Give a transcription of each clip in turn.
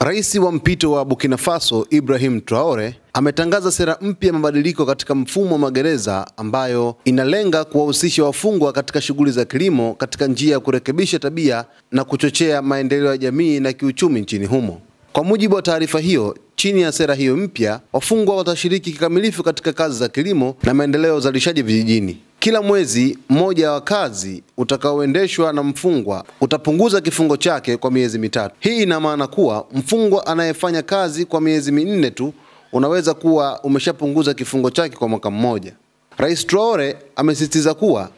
Rais wa mpito wa Burkina Faso Ibrahim Traore ametangaza sera mpya ya mabadiliko katika mfumo wa magereza ambayo inalenga kuwahusisha wafungwa katika shughuli za kilimo katika njia ya kurekebisha tabia na kuchochea maendeleo ya jamii na kiuchumi nchini humo. Kwa mujibu wa taarifa hiyo, chini ya sera hiyo mpya, wafungwa watashiriki kikamilifu katika kazi za kilimo na maendeleo ya uzalishaji vijijini. Kila mwezi mmoja wa kazi utakaoendeshwa na mfungwa utapunguza kifungo chake kwa miezi mitatu. Hii ina maana kuwa mfungwa anayefanya kazi kwa miezi minne tu unaweza kuwa umeshapunguza kifungo chake kwa mwaka mmoja. Rais Traore amesisitiza kuwa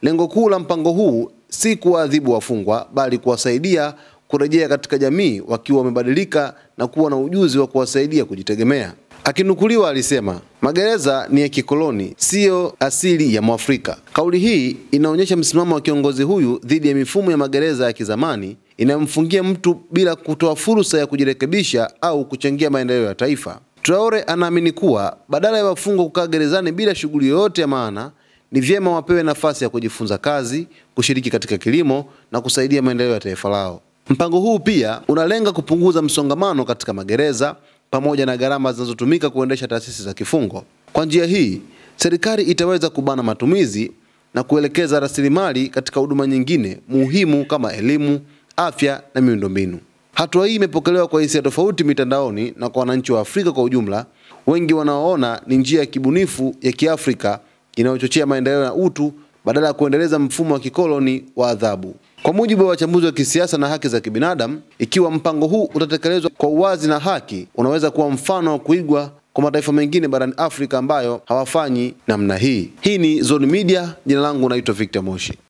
lengo kuu la mpango huu si kuadhibu wafungwa bali kuwasaidia kurejea katika jamii wakiwa wamebadilika na kuwa na ujuzi wa kuwasaidia kujitegemea. Akinukuliwa alisema, magereza ni ya kikoloni, sio asili ya Mwafrika. Kauli hii inaonyesha msimamo wa kiongozi huyu dhidi ya mifumo ya magereza ya kizamani inayomfungia mtu bila kutoa fursa ya kujirekebisha au kuchangia maendeleo ya taifa. Traore anaamini kuwa badala ya wafungwa kukaa gerezani bila shughuli yoyote ya maana, ni vyema wapewe nafasi ya kujifunza kazi, kushiriki katika kilimo na kusaidia maendeleo ya taifa lao. Mpango huu pia unalenga kupunguza msongamano katika magereza pamoja na gharama zinazotumika kuendesha taasisi za kifungo. Kwa njia hii, serikali itaweza kubana matumizi na kuelekeza rasilimali katika huduma nyingine muhimu kama elimu, afya na miundombinu. Hatua hii imepokelewa kwa hisia tofauti mitandaoni na kwa wananchi wa Afrika kwa ujumla, wengi wanaoona ni njia ya kibunifu ya Kiafrika inayochochea maendeleo ya utu badala ya kuendeleza mfumo wa kikoloni wa adhabu. Kwa mujibu wa wachambuzi wa kisiasa na haki za kibinadamu, ikiwa mpango huu utatekelezwa kwa uwazi na haki, unaweza kuwa mfano wa kuigwa kwa mataifa mengine barani Afrika ambayo hawafanyi namna hii. Hii ni Zone Media, jina langu naitwa Victor Moshi.